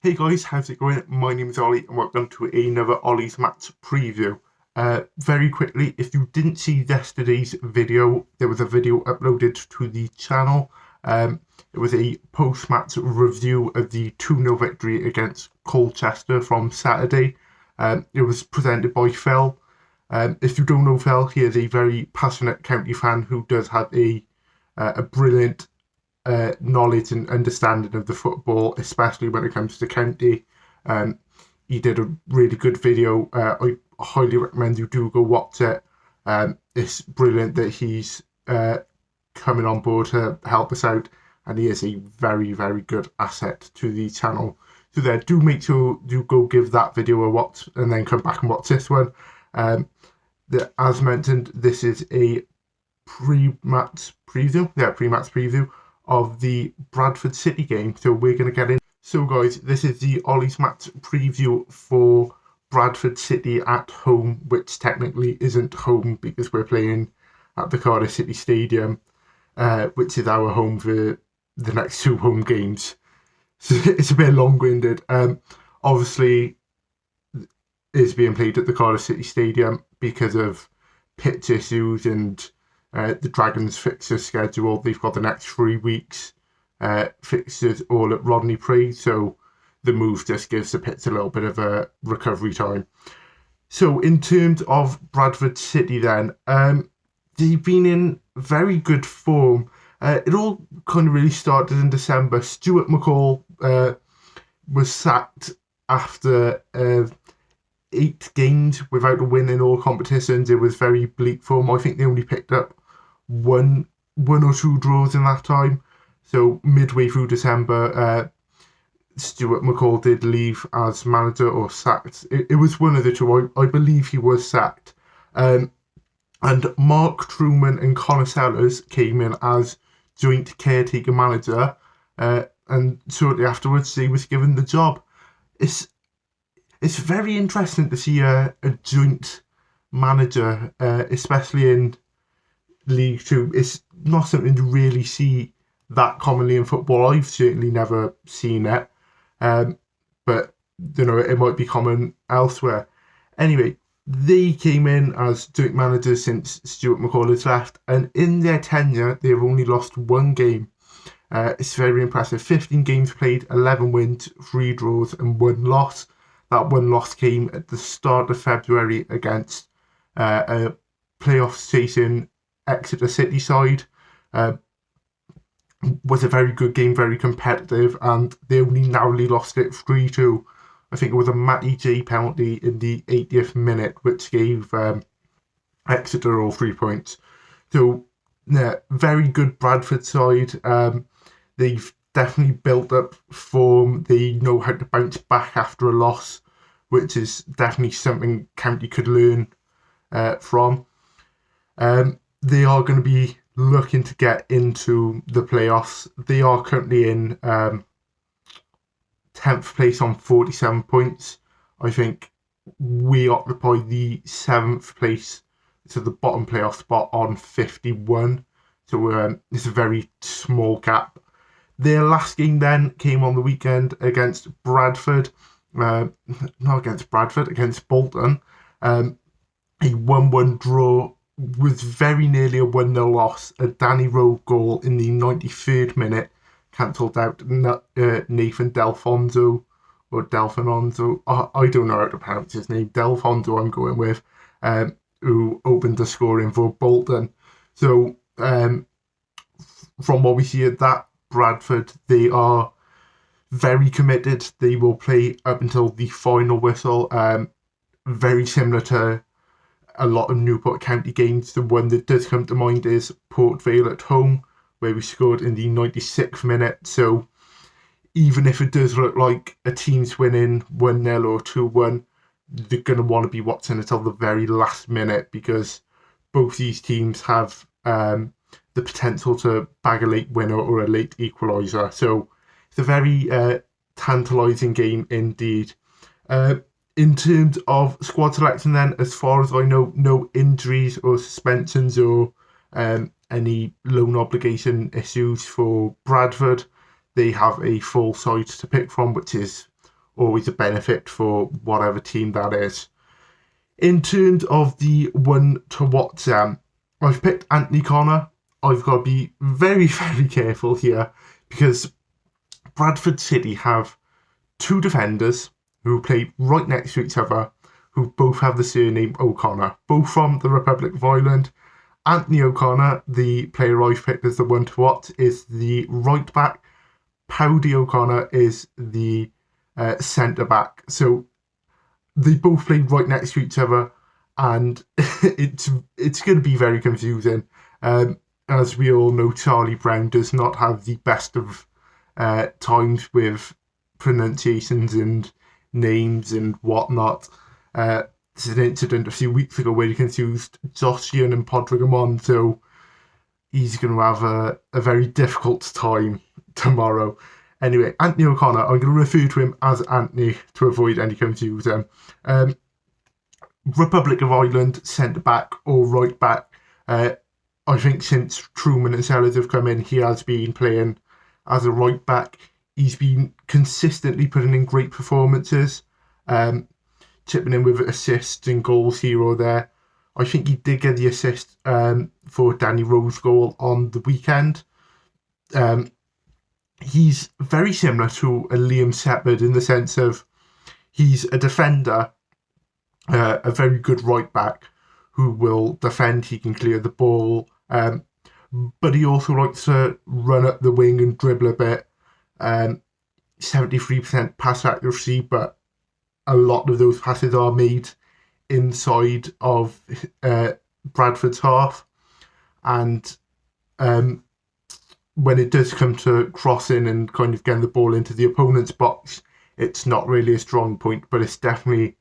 Hey guys, how's it going? My name is Ollie and welcome to another Ollie's Match preview. Very quickly, if you didn't see yesterday's video, there was a video uploaded to the channel. It was a post-match review of the 2-0 victory against Colchester from Saturday. It was presented by Phil. If you don't know Phil, he is a very passionate county fan who does have a brilliant knowledge and understanding of the football, especially when it comes to county. He did a really good video. I highly recommend you do go watch it. It's brilliant that he's coming on board to help us out, and he is a very, very good asset to the channel. So there, do make sure you go give that video a watch and then come back and watch this one. As mentioned, this is a pre-match preview of the Bradford City game, so we're going to get in. So guys, this is the Ollie's Match preview for Bradford City at home, which technically isn't home because we're playing at the Cardiff City Stadium, which is our home for the next two home games. So it's a bit long-winded. Obviously, it's being played at the Cardiff City Stadium because of pitch issues and the Dragons' fixture schedule. They've got the next 3 weeks fixtures all at Rodney Parade, so the move just gives the pitch a little bit of a recovery time. So in terms of Bradford City then, they've been in very good form. It all kind of really started in December. Stuart McCall was sacked after 8 games without a win in all competitions. It was very bleak for them. I think they only picked up one or two draws in that time. So midway through December, Stuart McCall did leave as manager or sacked. It was one of the two. I believe he was sacked. And Mark Truman and Connor Sellers came in as joint caretaker manager. And shortly afterwards, he was given the job. It's very interesting to see a joint manager, especially in League Two. It's not something to really see that commonly in football. I've certainly never seen it, but you know, it might be common elsewhere. Anyway, they came in as joint managers since Stuart McCall has left, and in their tenure, they've only lost one game. It's very impressive. 15 games played, 11 wins, 3 draws, and 1 loss. That one loss came at the start of February against a playoff chasing Exeter City side. Was a very good game, very competitive, and they only narrowly lost it 3-2. I think it was a Matty J penalty in the 80th minute, which gave Exeter all 3 points. So, yeah, very good Bradford side. They've definitely built up form. They know how to bounce back after a loss, which is definitely something County could learn from. They are going to be looking to get into the playoffs. They are currently in 10th place on 47 points. I think we occupy the 7th place to the bottom playoff spot on 51. So it's a very small gap. Their last game then came on the weekend against Bradford. Against Bolton. A 1-1 draw was very nearly a 1-0 loss. A Danny Rowe goal in the 93rd minute cancelled out Nathan Delfonso, or Delfononzo. I don't know how to pronounce his name. Delfonso I'm going with, who opened the scoring for Bolton. So from what we see at that, Bradford, they are very committed. They will play up until the final whistle. Very similar to a lot of Newport County games. The one that does come to mind is Port Vale at home, where we scored in the 96th minute. So even if it does look like a team's winning 1-0 or 2-1, they're going to want to be watching until the very last minute, because both these teams have the potential to bag a late winner or a late equaliser. So it's a very tantalising game indeed. In terms of squad selection then, as far as I know, no injuries or suspensions or any loan obligation issues for Bradford. They have a full side to pick from, which is always a benefit for whatever team that is. In terms of the one to watch, I've picked Anthony Connor. I've got to be very, very careful here because Bradford City have two defenders who play right next to each other, who both have the surname O'Connor, both from the Republic of Ireland. Anthony O'Connor, the player I've picked as the one to watch, is the right back. Powdy O'Connor is the centre back. So they both play right next to each other, and it's going to be very confusing. As we all know, Charlie Brown does not have the best of times with pronunciations and names and whatnot. There's an incident a few weeks ago where he confused Josian and Podrigamon, so he's going to have a very difficult time tomorrow. Anyway, Anthony O'Connor, I'm going to refer to him as Anthony to avoid any confusion. Republic of Ireland, centre-back or right-back. I think since Truman and Sellers have come in, he has been playing as a right-back. He's been consistently putting in great performances, chipping in with assists and goals here or there. I think he did get the assist for Danny Rowe's goal on the weekend. He's very similar to a Liam Shepherd in the sense of he's a defender, a very good right back who will defend, he can clear the ball, but he also likes to run up the wing and dribble a bit. 73% pass accuracy, but a lot of those passes are made inside of Bradford's half, and when it does come to crossing and kind of getting the ball into the opponent's box, it's not really a strong point, but it's definitely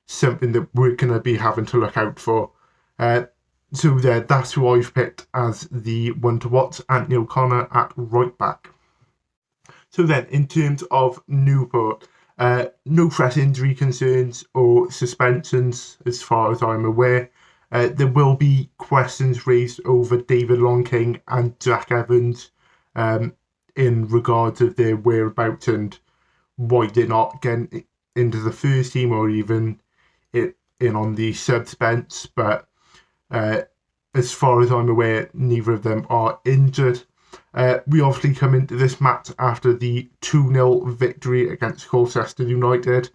something that we're going to be having to look out for. So there, that's who I've picked as the one to watch, Anthony O'Connor at right back. So then, in terms of Newport, no fresh injury concerns or suspensions as far as I'm aware. There will be questions raised over David Longking and Jack Evans in regards of their whereabouts and why they're not getting into the first team or even in on the subs bench. But as far as I'm aware, neither of them are injured. We obviously come into this match after the 2-0 victory against Colchester United.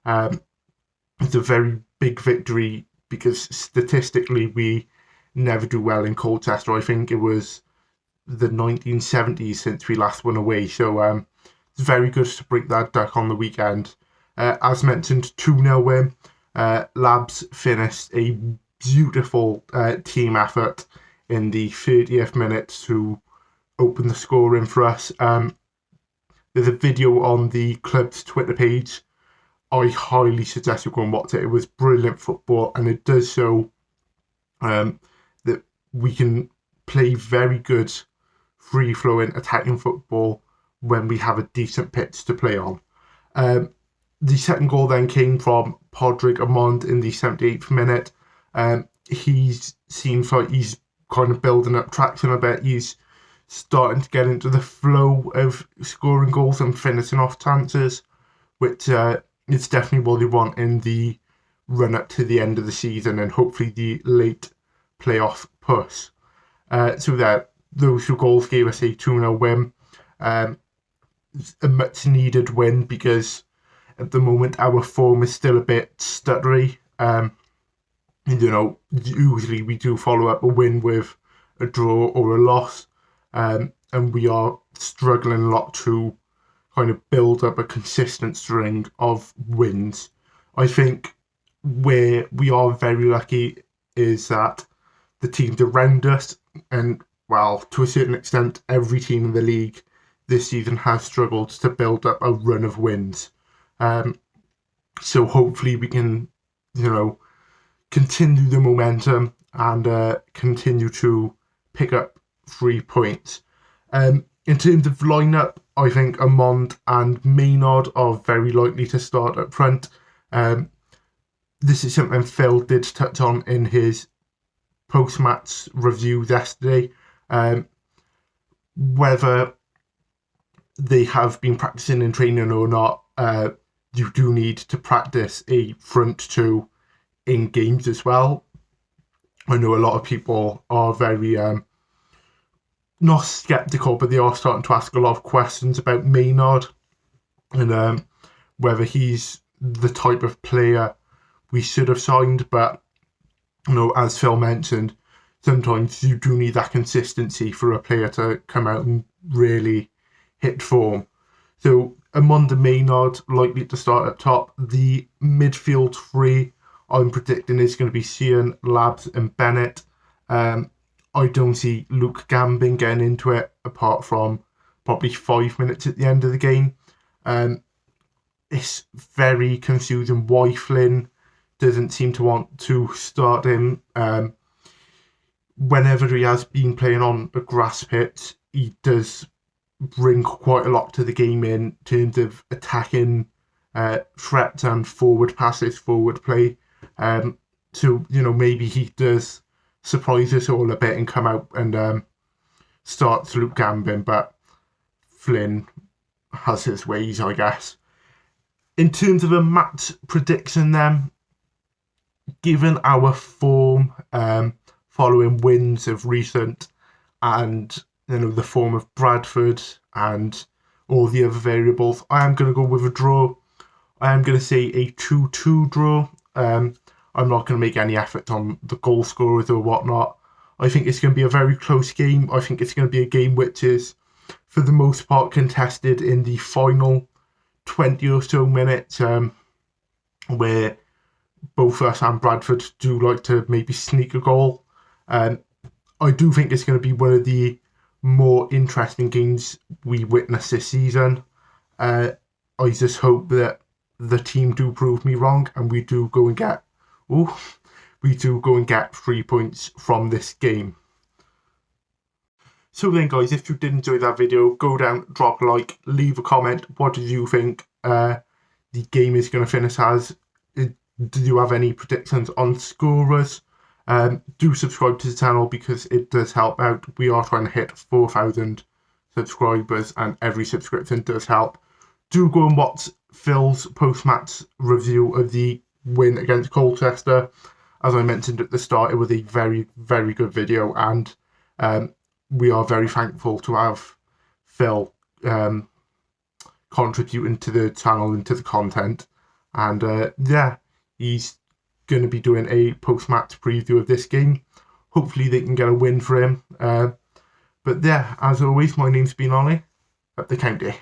It's a very big victory because statistically we never do well in Colchester. I think it was the 1970s since we last won away. So it's very good to break that duck on the weekend. As mentioned, 2-0 win. Labs finished a beautiful team effort in the 30th minute to open the scoring for us. There's a video on the club's Twitter page. I highly suggest you go and watch it. It was brilliant football, and it does show that we can play very good free-flowing attacking football when we have a decent pitch to play on. The second goal then came from Podrick Amond in the 78th minute. He seems like he's kind of building up traction a bit. He's starting to get into the flow of scoring goals and finishing off chances, which is definitely what they want in the run-up to the end of the season and hopefully the late playoff push. So that those two goals gave us a 2-0 win. A much-needed win because at the moment our form is still a bit stuttery. Usually we do follow up a win with a draw or a loss, and we are struggling a lot to kind of build up a consistent string of wins. I think where we are very lucky is that the teams around us, and well, to a certain extent, every team in the league this season has struggled to build up a run of wins. So hopefully we can, continue the momentum and continue to pick up 3 points. In terms of lineup, I think Amond and Maynard are very likely to start up front. This is something Phil did touch on in his post-match review yesterday. Whether they have been practicing in training or not, you do need to practice a front two in games as well. I know a lot of people are very not skeptical, but they are starting to ask a lot of questions about Maynard and whether he's the type of player we should have signed. But as Phil mentioned, sometimes you do need that consistency for a player to come out and really hit form. So Amanda Maynard likely to start up top. The midfield three I'm predicting is going to be Sheehan, Labs and Bennett. I don't see Luke Gambin getting into it apart from probably 5 minutes at the end of the game. It's very confusing why Flynn doesn't seem to want to start him. Whenever he has been playing on a grass pitch, he does bring quite a lot to the game in terms of attacking threats and forward passes, forward play. So, maybe he does surprise us all a bit and come out and start Luke Gambin, but Flynn has his ways, I guess. In terms of a match prediction then, given our form following wins of recent and the form of Bradford and all the other variables, I am going to go with a draw. I am going to say a 2-2 draw. I'm not going to make any effort on the goal scorers or whatnot. I think it's going to be a very close game. I think it's going to be a game which is, for the most part, contested in the final 20 or so minutes, where both us and Bradford do like to maybe sneak a goal. I do think it's going to be one of the more interesting games we witness this season. I just hope that the team do prove me wrong and we do go and get 3 points from this game. So then guys, if you did enjoy that video, go down, drop a like, leave a comment. What do you think the game is going to finish as? Do you have any predictions on scorers? Do subscribe to the channel because it does help out. We are trying to hit 4,000 subscribers and every subscription does help. Do go and watch Phil's post-match review of the win against Colchester. As I mentioned at the start, it was a very, very good video, and we are very thankful to have Phil contributing to the channel and to the content. And he's going to be doing a post-match preview of this game. Hopefully they can get a win for him. But as always, my name's been Ollie. Up the county.